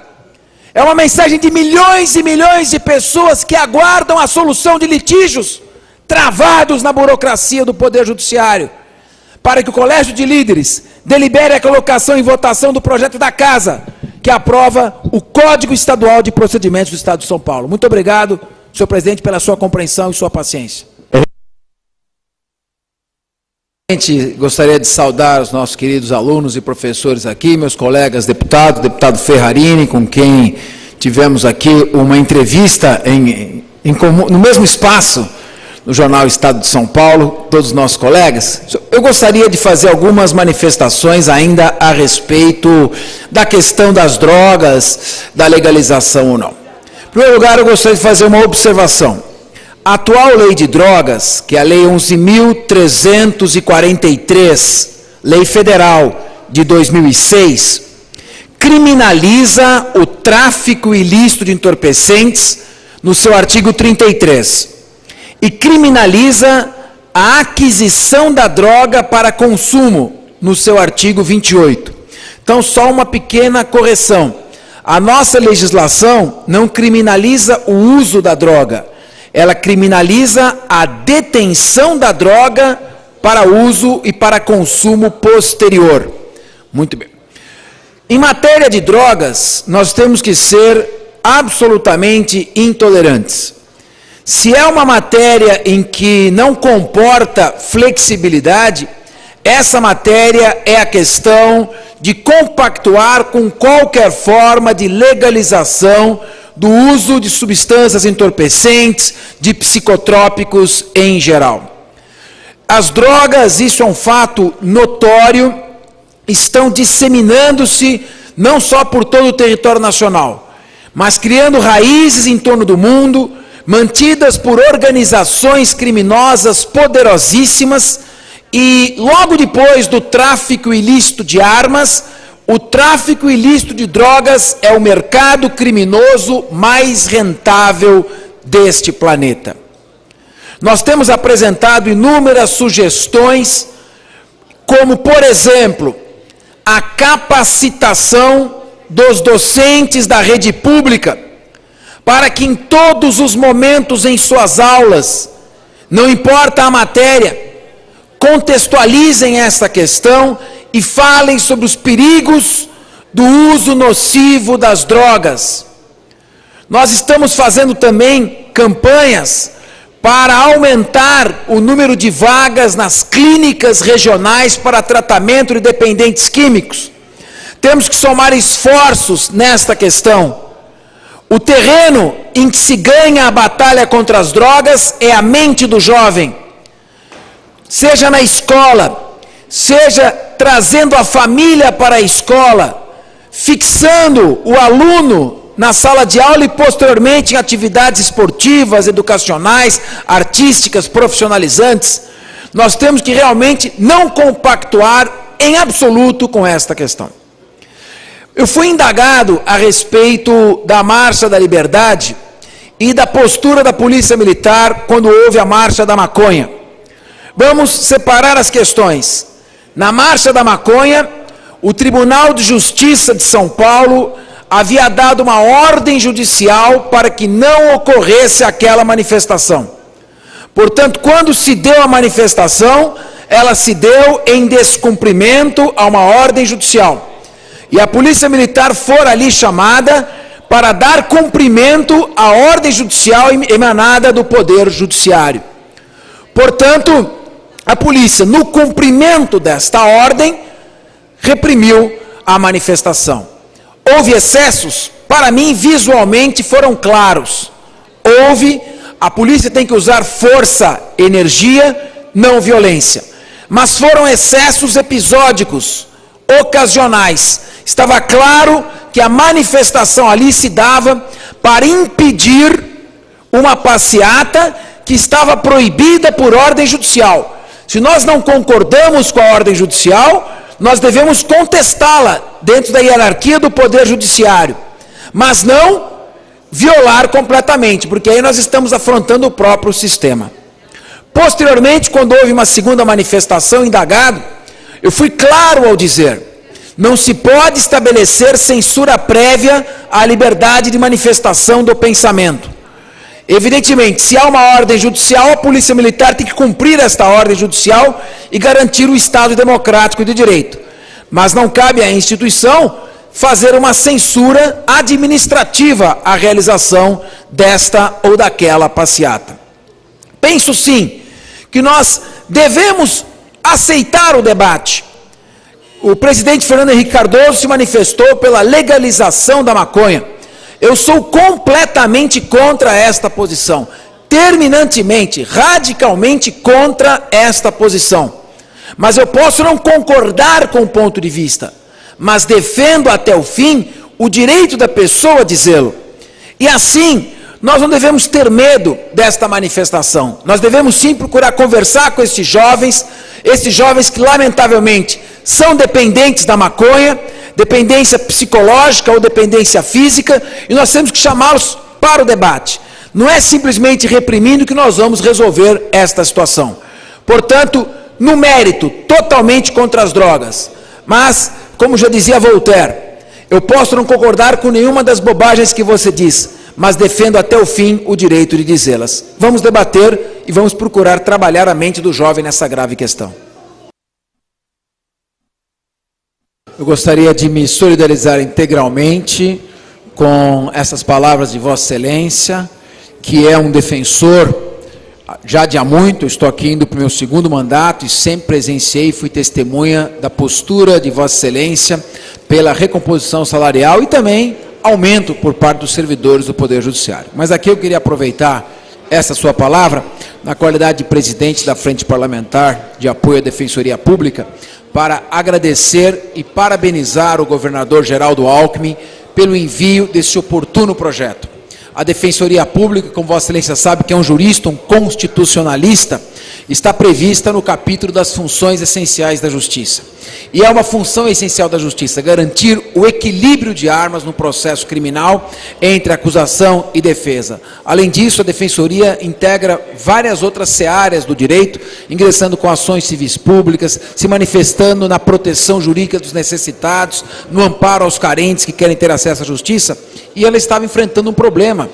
é uma mensagem de milhões e milhões de pessoas que aguardam a solução de litígios travados na burocracia do Poder Judiciário, para que o Colégio de Líderes delibere a colocação em votação do projeto da Casa, que aprova o Código Estadual de Procedimentos do Estado de São Paulo. Muito obrigado, senhor presidente, pela sua compreensão e sua paciência. Gostaria de saudar os nossos queridos alunos e professores aqui, meus colegas deputados, deputado Ferrarini, com quem tivemos aqui uma entrevista no mesmo espaço, no jornal Estado de São Paulo, todos os nossos colegas. Eu gostaria de fazer algumas manifestações ainda a respeito da questão das drogas, da legalização ou não. Em primeiro lugar, eu gostaria de fazer uma observação. A atual lei de drogas, que é a Lei 11.343, Lei Federal de 2006, criminaliza o tráfico ilícito de entorpecentes no seu artigo 33 e criminaliza a aquisição da droga para consumo no seu artigo 28. Então, só uma pequena correção. A nossa legislação não criminaliza o uso da droga, ela criminaliza a detenção da droga para uso e para consumo posterior. Muito bem. Em matéria de drogas, nós temos que ser absolutamente intolerantes. Se é uma matéria em que não comporta flexibilidade, essa matéria é a questão de compactuar com qualquer forma de legalização do uso de substâncias entorpecentes, de psicotrópicos em geral. As drogas, isso é um fato notório, estão disseminando-se não só por todo o território nacional, mas criando raízes em torno do mundo, mantidas por organizações criminosas poderosíssimas, e logo depois do tráfico ilícito de armas, o tráfico ilícito de drogas é o mercado criminoso mais rentável deste planeta. Nós temos apresentado inúmeras sugestões, como, por exemplo, a capacitação dos docentes da rede pública, para que em todos os momentos em suas aulas, não importa a matéria, contextualizem esta questão e falem sobre os perigos do uso nocivo das drogas. Nós estamos fazendo também campanhas para aumentar o número de vagas nas clínicas regionais para tratamento de dependentes químicos. Temos que somar esforços nesta questão. O terreno em que se ganha a batalha contra as drogas é a mente do jovem. Seja na escola, seja trazendo a família para a escola, fixando o aluno na sala de aula e posteriormente em atividades esportivas, educacionais, artísticas, profissionalizantes. Nós temos que realmente não compactuar em absoluto com esta questão. Eu fui indagado a respeito da Marcha da Liberdade e da postura da Polícia Militar quando houve a Marcha da Maconha. Vamos separar as questões. Na Marcha da Maconha, o Tribunal de Justiça de São Paulo havia dado uma ordem judicial para que não ocorresse aquela manifestação. Portanto, quando se deu a manifestação, ela se deu em descumprimento a uma ordem judicial. E a Polícia Militar foi ali chamada para dar cumprimento à ordem judicial emanada do Poder Judiciário. Portanto, a polícia, no cumprimento desta ordem, reprimiu a manifestação. Houve excessos? Para mim, visualmente, foram claros. A polícia tem que usar força, energia, não violência. Mas foram excessos episódicos, ocasionais. Estava claro que a manifestação ali se dava para impedir uma passeata que estava proibida por ordem judicial. Se nós não concordamos com a ordem judicial, nós devemos contestá-la dentro da hierarquia do Poder Judiciário, mas não violar completamente, porque aí nós estamos afrontando o próprio sistema. Posteriormente, quando houve uma segunda manifestação, indagado, eu fui claro ao dizer: não se pode estabelecer censura prévia à liberdade de manifestação do pensamento. Evidentemente, se há uma ordem judicial, a Polícia Militar tem que cumprir esta ordem judicial e garantir o Estado democrático de direito. Mas não cabe à instituição fazer uma censura administrativa à realização desta ou daquela passeata. Penso sim que nós devemos aceitar o debate. O presidente Fernando Henrique Cardoso se manifestou pela legalização da maconha. Eu sou completamente contra esta posição, terminantemente, radicalmente contra esta posição. Mas eu posso não concordar com o ponto de vista, mas defendo até o fim o direito da pessoa a dizê-lo. E assim, nós não devemos ter medo desta manifestação. Nós devemos sim procurar conversar com esses jovens que lamentavelmente são dependentes da maconha, dependência psicológica ou dependência física, e nós temos que chamá-los para o debate. Não é simplesmente reprimindo que nós vamos resolver esta situação. Portanto, no mérito, totalmente contra as drogas. Mas, como já dizia Voltaire, eu posso não concordar com nenhuma das bobagens que você diz, mas defendo até o fim o direito de dizê-las. Vamos debater e vamos procurar trabalhar a mente do jovem nessa grave questão. Eu gostaria de me solidarizar integralmente com essas palavras de Vossa Excelência, que é um defensor, já de há muito, estou aqui indo para o meu segundo mandato e sempre presenciei e fui testemunha da postura de Vossa Excelência pela recomposição salarial e também aumento por parte dos servidores do Poder Judiciário. Mas aqui eu queria aproveitar essa sua palavra, na qualidade de presidente da Frente Parlamentar de Apoio à Defensoria Pública, para agradecer e parabenizar o governador Geraldo Alckmin pelo envio desse oportuno projeto. A Defensoria Pública, como Vossa Excelência sabe, que é um jurista, um constitucionalista, está prevista no capítulo das funções essenciais da Justiça. E é uma função essencial da Justiça garantir o equilíbrio de armas no processo criminal entre acusação e defesa. Além disso, a Defensoria integra várias outras searas do direito, ingressando com ações civis públicas, se manifestando na proteção jurídica dos necessitados, no amparo aos carentes que querem ter acesso à justiça, e ela estava enfrentando um problema,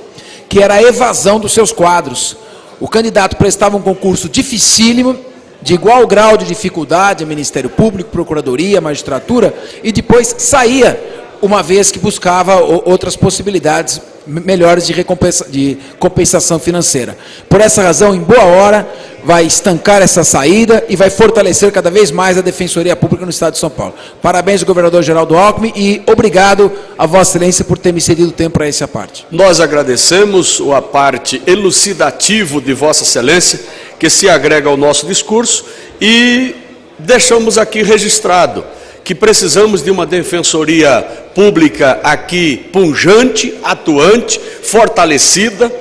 que era a evasão dos seus quadros. O candidato prestava um concurso dificílimo, de igual grau de dificuldade a Ministério Público, Procuradoria, Magistratura, e depois saía, uma vez que buscava outras possibilidades melhores de compensação financeira. Por essa razão, em boa hora, vai estancar essa saída e vai fortalecer cada vez mais a Defensoria Pública no Estado de São Paulo. Parabéns ao governador Geraldo Alckmin e obrigado a Vossa Excelência por ter me cedido tempo para essa parte. Nós agradecemos a parte elucidativa de Vossa Excelência, que se agrega ao nosso discurso, e deixamos aqui registrado que precisamos de uma defensoria pública aqui pujante, atuante, fortalecida,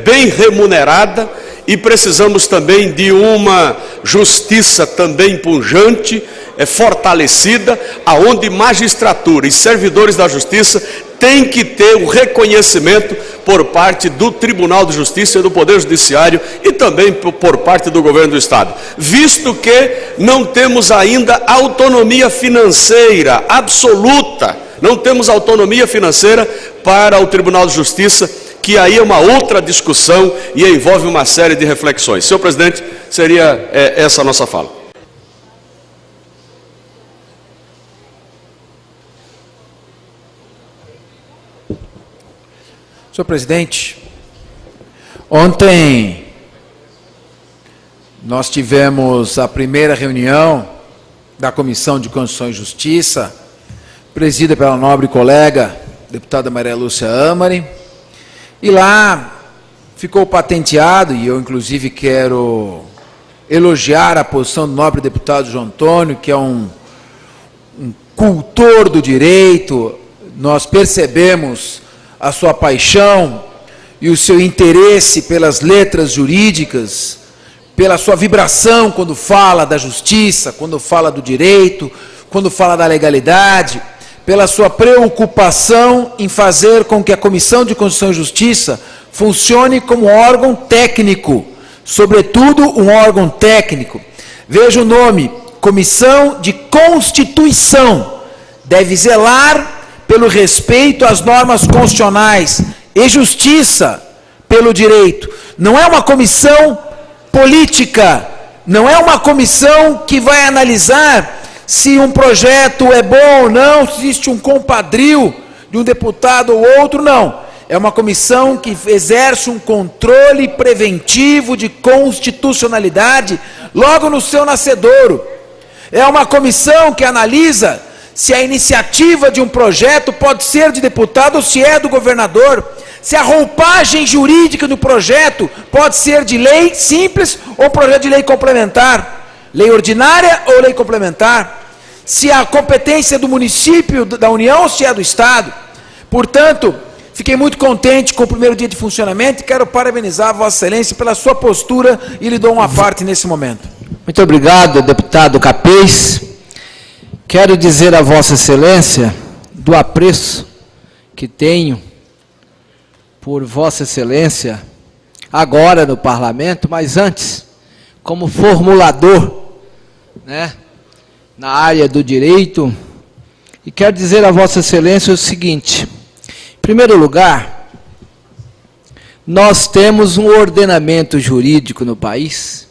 bem remunerada, e precisamos também de uma justiça também pujante, fortalecida, aonde magistratura e servidores da justiça têm que ter o reconhecimento por parte do Tribunal de Justiça e do Poder Judiciário e também por parte do Governo do Estado, visto que não temos ainda autonomia financeira absoluta, não temos autonomia financeira para o Tribunal de Justiça, que aí é uma outra discussão e envolve uma série de reflexões. Senhor presidente, seria essa a nossa fala. Senhor presidente, ontem nós tivemos a primeira reunião da Comissão de Constituição e Justiça, presidida pela nobre colega, deputada Maria Lúcia Amari, e lá ficou patenteado, e eu inclusive quero elogiar a posição do nobre deputado João Antônio, que é um cultor do direito. Nós percebemos a sua paixão e o seu interesse pelas letras jurídicas, pela sua vibração quando fala da justiça, quando fala do direito, quando fala da legalidade, pela sua preocupação em fazer com que a Comissão de Constituição e Justiça funcione como órgão técnico, sobretudo um órgão técnico. Veja o nome, Comissão de Constituição, deve zelar pelo respeito às normas constitucionais e justiça pelo direito. Não é uma comissão política, não é uma comissão que vai analisar se um projeto é bom ou não, se existe um compadrio de um deputado ou outro, não. É uma comissão que exerce um controle preventivo de constitucionalidade logo no seu nascedouro. É uma comissão que analisa se a iniciativa de um projeto pode ser de deputado ou se é do governador, se a roupagem jurídica do projeto pode ser de lei simples ou projeto de lei complementar, lei ordinária ou lei complementar, se a competência é do município, da União ou se é do Estado. Portanto, fiquei muito contente com o primeiro dia de funcionamento e quero parabenizar a Vossa Excelência pela sua postura e lhe dou uma parte nesse momento. Muito obrigado, deputado Capês. Quero dizer a Vossa Excelência do apreço que tenho por Vossa Excelência agora no Parlamento, mas antes, como formulador, né, na área do direito, e quero dizer a Vossa Excelência o seguinte: em primeiro lugar, nós temos um ordenamento jurídico no país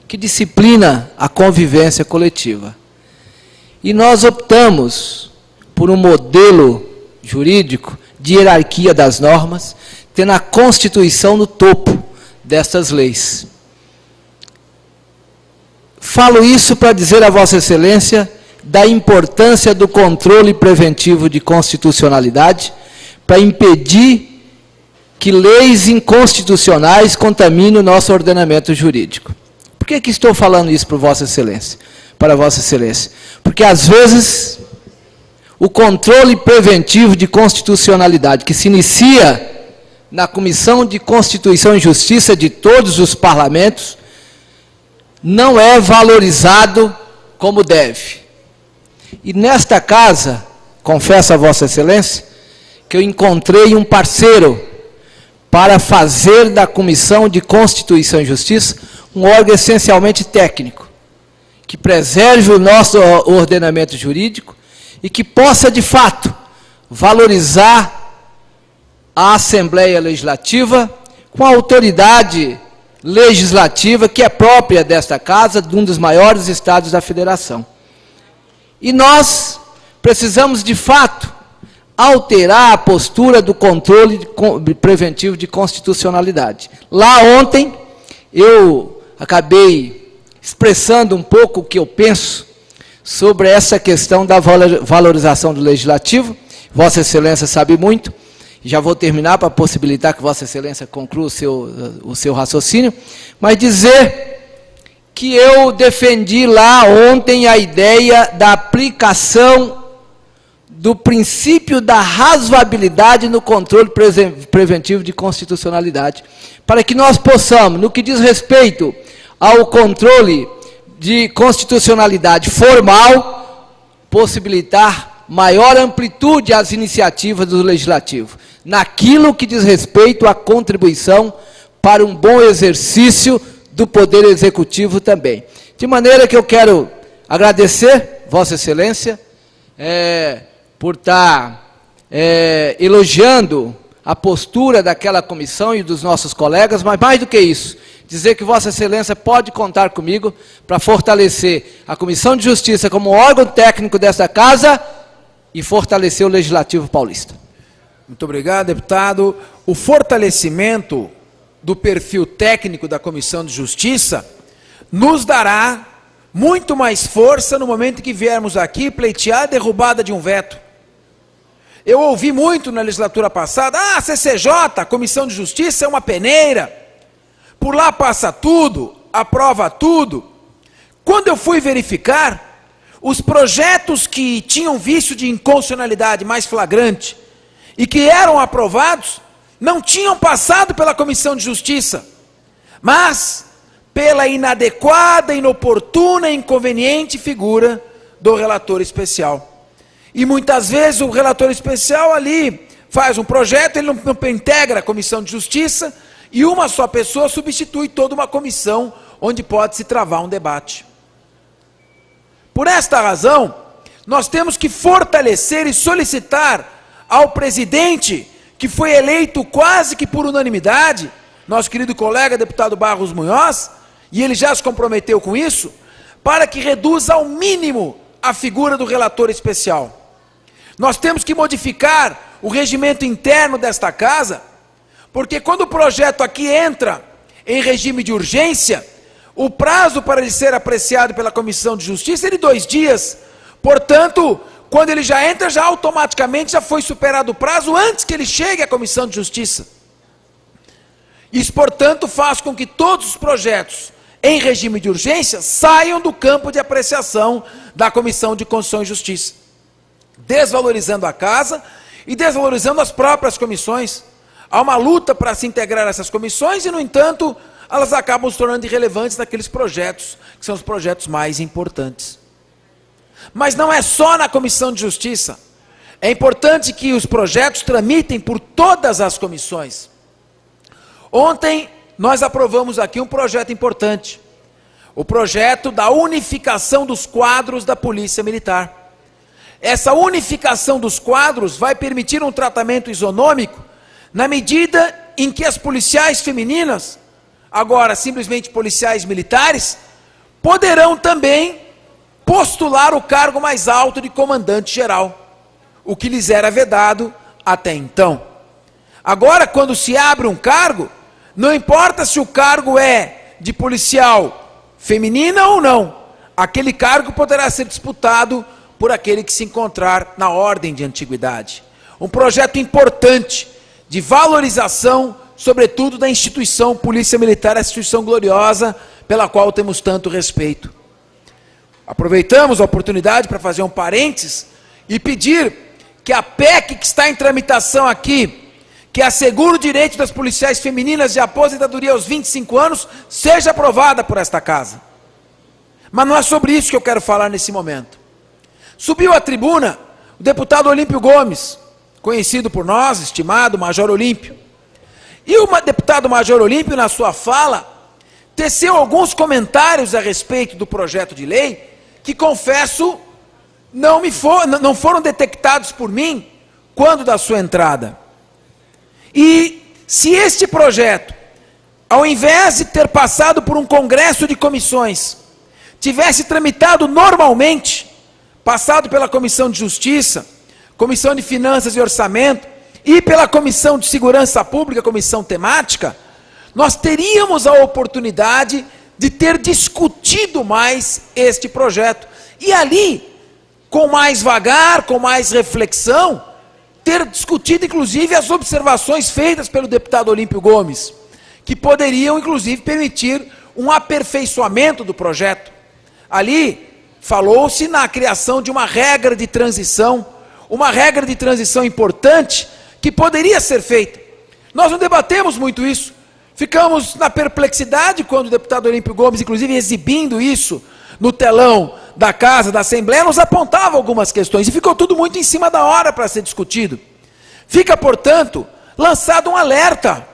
que disciplina a convivência coletiva. E nós optamos por um modelo jurídico de hierarquia das normas, tendo a Constituição no topo destas leis. Falo isso para dizer a Vossa Excelência da importância do controle preventivo de constitucionalidade para impedir que leis inconstitucionais contaminem o nosso ordenamento jurídico. Por que estou falando isso para Vossa Excelência? Para Vossa Excelência? Porque, às vezes, o controle preventivo de constitucionalidade, que se inicia na Comissão de Constituição e Justiça de todos os parlamentos, não é valorizado como deve. E nesta casa, confesso a Vossa Excelência, que eu encontrei um parceiro para fazer da Comissão de Constituição e Justiça um órgão essencialmente técnico, que preserve o nosso ordenamento jurídico e que possa, de fato, valorizar a Assembleia Legislativa com a autoridade legislativa que é própria desta casa, de um dos maiores estados da Federação. E nós precisamos, de fato, alterar a postura do controle preventivo de constitucionalidade. Lá ontem, eu acabei expressando um pouco o que eu penso sobre essa questão da valorização do Legislativo. Vossa Excelência sabe muito, já vou terminar para possibilitar que Vossa Excelência conclua o seu raciocínio, mas dizer que eu defendi lá ontem a ideia da aplicação do princípio da razoabilidade no controle preventivo de constitucionalidade, para que nós possamos, no que diz respeito ao controle de constitucionalidade formal, possibilitar maior amplitude às iniciativas do Legislativo, naquilo que diz respeito à contribuição para um bom exercício do Poder Executivo também. De maneira que eu quero agradecer, Vossa Excelência, por estar elogiando a postura daquela comissão e dos nossos colegas, mas mais do que isso, dizer que Vossa Excelência pode contar comigo para fortalecer a Comissão de Justiça como órgão técnico desta casa e fortalecer o Legislativo paulista. Muito obrigado, deputado. O fortalecimento do perfil técnico da Comissão de Justiça nos dará muito mais força no momento que viermos aqui pleitear a derrubada de um veto. Eu ouvi muito na legislatura passada, a CCJ, a Comissão de Justiça, é uma peneira, por lá passa tudo, aprova tudo. Quando eu fui verificar, os projetos que tinham vício de inconstitucionalidade mais flagrante e que eram aprovados, não tinham passado pela Comissão de Justiça, mas pela inadequada, inoportuna e inconveniente figura do relator especial. E muitas vezes o relator especial ali faz um projeto, ele não integra a Comissão de Justiça, e uma só pessoa substitui toda uma comissão onde pode se travar um debate. Por esta razão, nós temos que fortalecer e solicitar ao presidente, que foi eleito quase que por unanimidade, nosso querido colega deputado Barros Munhoz, e ele já se comprometeu com isso, para que reduza ao mínimo a figura do relator especial. Nós temos que modificar o regimento interno desta casa, porque quando o projeto aqui entra em regime de urgência, o prazo para ele ser apreciado pela Comissão de Justiça é de 2 dias. Portanto, quando ele já entra, já automaticamente já foi superado o prazo antes que ele chegue à Comissão de Justiça. Isso, portanto, faz com que todos os projetos em regime de urgência saiam do campo de apreciação da Comissão de Constituição e Justiça, desvalorizando a casa e desvalorizando as próprias comissões. Há uma luta para se integrar essas comissões e, no entanto, elas acabam se tornando irrelevantes naqueles projetos, que são os projetos mais importantes. Mas não é só na Comissão de Justiça. É importante que os projetos tramitem por todas as comissões. Ontem, nós aprovamos aqui um projeto importante. O projeto da unificação dos quadros da Polícia Militar. Essa unificação dos quadros vai permitir um tratamento isonômico na medida em que as policiais femininas, agora simplesmente policiais militares, poderão também postular o cargo mais alto de comandante-geral, o que lhes era vedado até então. Agora, quando se abre um cargo, não importa se o cargo é de policial feminina ou não, aquele cargo poderá ser disputado por aquele que se encontrar na ordem de antiguidade. Um projeto importante de valorização, sobretudo da instituição Polícia Militar, a instituição gloriosa pela qual temos tanto respeito. Aproveitamos a oportunidade para fazer um parênteses e pedir que a PEC que está em tramitação aqui, que assegura o direito das policiais femininas de aposentadoria aos 25 anos, seja aprovada por esta casa. Mas não é sobre isso que eu quero falar nesse momento. Subiu à tribuna o deputado Olímpio Gomes, conhecido por nós, estimado Major Olímpio. E o deputado Major Olímpio, na sua fala, teceu alguns comentários a respeito do projeto de lei, que, confesso, não foram detectados por mim quando da sua entrada. E se este projeto, ao invés de ter passado por um congresso de comissões, tivesse tramitado normalmente, passado pela Comissão de Justiça, Comissão de Finanças e Orçamento e pela Comissão de Segurança Pública, comissão temática, nós teríamos a oportunidade de ter discutido mais este projeto. E ali, com mais vagar, com mais reflexão, ter discutido inclusive as observações feitas pelo deputado Olímpio Gomes, que poderiam inclusive permitir um aperfeiçoamento do projeto. Ali falou-se na criação de uma regra de transição, uma regra de transição importante que poderia ser feita. Nós não debatemos muito isso, ficamos na perplexidade quando o deputado Olímpio Gomes, inclusive exibindo isso no telão da Casa, da Assembleia, nos apontava algumas questões, e ficou tudo muito em cima da hora para ser discutido. Fica, portanto, lançado um alerta.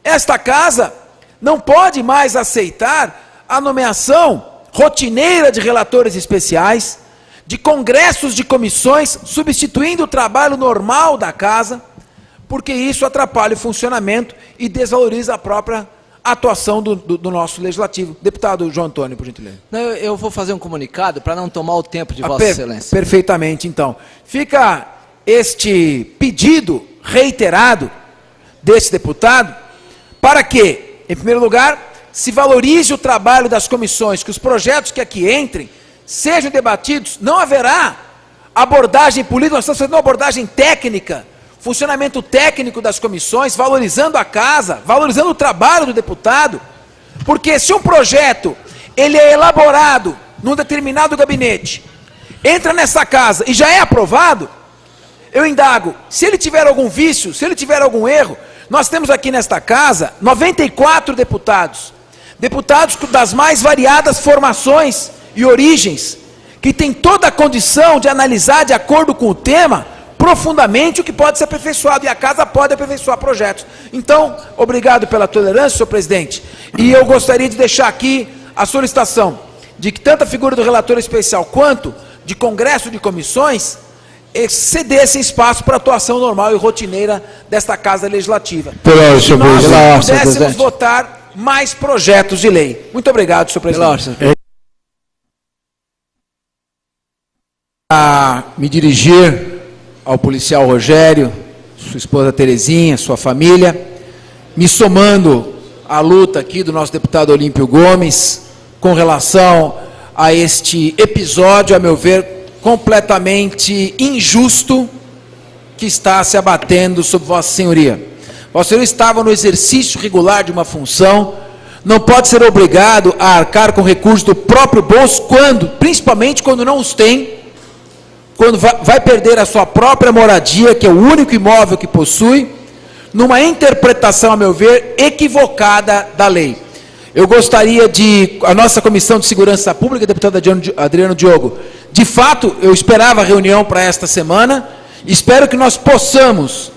Esta Casa não pode mais aceitar a nomeação rotineira de relatores especiais, de congressos de comissões, substituindo o trabalho normal da Casa, porque isso atrapalha o funcionamento e desvaloriza a própria atuação do nosso legislativo. Deputado João Antônio, por gentileza. Não, eu vou fazer um comunicado para não tomar o tempo de Vossa Excelência. Perfeitamente, então. Fica este pedido reiterado desse deputado para que, em primeiro lugar, se valorize o trabalho das comissões, que os projetos que aqui entrem sejam debatidos. Não haverá abordagem política, nós estamos fazendo uma abordagem técnica, funcionamento técnico das comissões, valorizando a casa, valorizando o trabalho do deputado, porque se um projeto ele é elaborado num determinado gabinete, entra nessa casa e já é aprovado, eu indago, se ele tiver algum vício, se ele tiver algum erro, nós temos aqui nesta casa 94 deputados das mais variadas formações e origens, que têm toda a condição de analisar de acordo com o tema, profundamente o que pode ser aperfeiçoado, e a Casa pode aperfeiçoar projetos. Então, obrigado pela tolerância, senhor presidente, e eu gostaria de deixar aqui a solicitação de que tanto a figura do relator especial quanto de congresso de comissões cedessem espaço para a atuação normal e rotineira desta Casa Legislativa. Senhor Nós presidente. pudéssemos votar mais projetos de lei. Muito obrigado, senhor presidente. A me dirigir ao policial Rogério, sua esposa Terezinha, sua família, me somando à luta aqui do nosso deputado Olímpio Gomes, com relação a este episódio, a meu ver, completamente injusto, que está se abatendo sobre Vossa Senhoria. Vossa Senhoria estava no exercício regular de uma função, não pode ser obrigado a arcar com recursos do próprio bolso, principalmente quando não os tem, quando vai perder a sua própria moradia, que é o único imóvel que possui, numa interpretação, a meu ver, equivocada da lei. Eu gostaria a nossa Comissão de Segurança Pública, deputado Adriano Diogo, de fato, eu esperava a reunião para esta semana, espero que nós possamos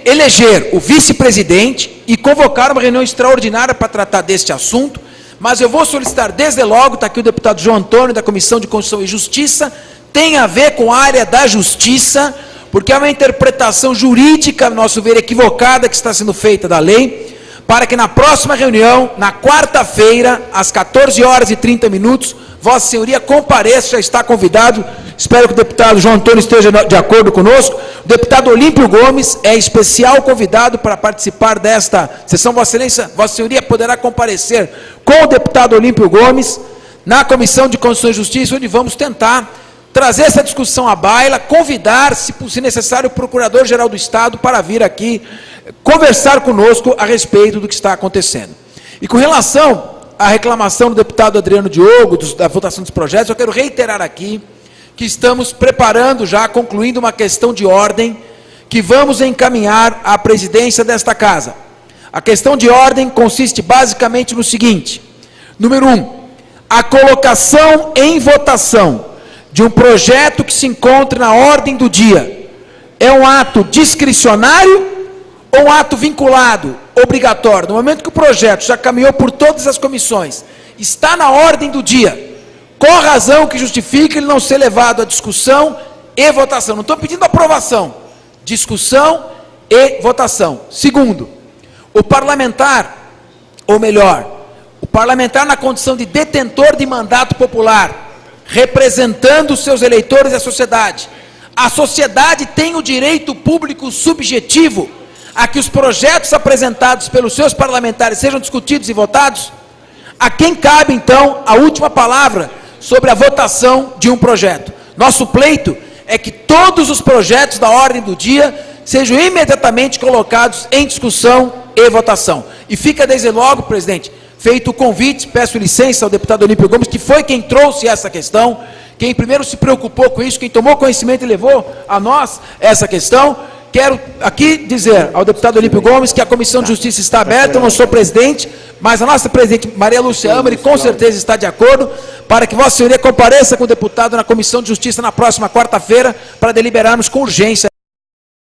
eleger o vice-presidente e convocar uma reunião extraordinária para tratar deste assunto, mas eu vou solicitar desde logo, está aqui o deputado João Antônio, da Comissão de Constituição e Justiça, tem a ver com a área da justiça, porque é uma interpretação jurídica, no nosso ver, equivocada que está sendo feita da lei, para que na próxima reunião, na quarta-feira, às 14h30, Vossa Senhoria compareça, já está convidado. Espero que o deputado João Antônio esteja de acordo conosco. O deputado Olímpio Gomes é especial convidado para participar desta sessão. Vossa Senhoria poderá comparecer com o deputado Olímpio Gomes na Comissão de Constituição e Justiça, onde vamos tentar trazer essa discussão à baila, convidar, se necessário, o Procurador-Geral do Estado para vir aqui conversar conosco a respeito do que está acontecendo. E com relação à reclamação do deputado Adriano Diogo, da votação dos projetos, eu quero reiterar aqui que estamos preparando já, concluindo uma questão de ordem, que vamos encaminhar à presidência desta casa. A questão de ordem consiste basicamente no seguinte: número 1, a colocação em votação de um projeto que se encontra na ordem do dia é um ato discricionário ou um ato vinculado, obrigatório? No momento que o projeto já caminhou por todas as comissões, está na ordem do dia, qual a razão que justifica ele não ser levado à discussão e votação? Não estou pedindo aprovação, discussão e votação. Segundo, o parlamentar, ou melhor, o parlamentar na condição de detentor de mandato popular, representando os seus eleitores e a sociedade tem o direito público subjetivo a que os projetos apresentados pelos seus parlamentares sejam discutidos e votados? A quem cabe, então, a última palavra sobre a votação de um projeto? Nosso pleito é que todos os projetos da ordem do dia sejam imediatamente colocados em discussão e votação. E fica desde logo, presidente, feito o convite, peço licença ao deputado Olímpio Gomes, que foi quem trouxe essa questão, quem primeiro se preocupou com isso, quem tomou conhecimento e levou a nós essa questão. Quero aqui dizer ao deputado Olímpio Gomes que a Comissão de Justiça está aberta, eu não sou presidente, mas a nossa presidente Maria Lúcia Amari com certeza está de acordo, para que Vossa Senhoria compareça com o deputado na Comissão de Justiça na próxima quarta-feira, para deliberarmos com urgência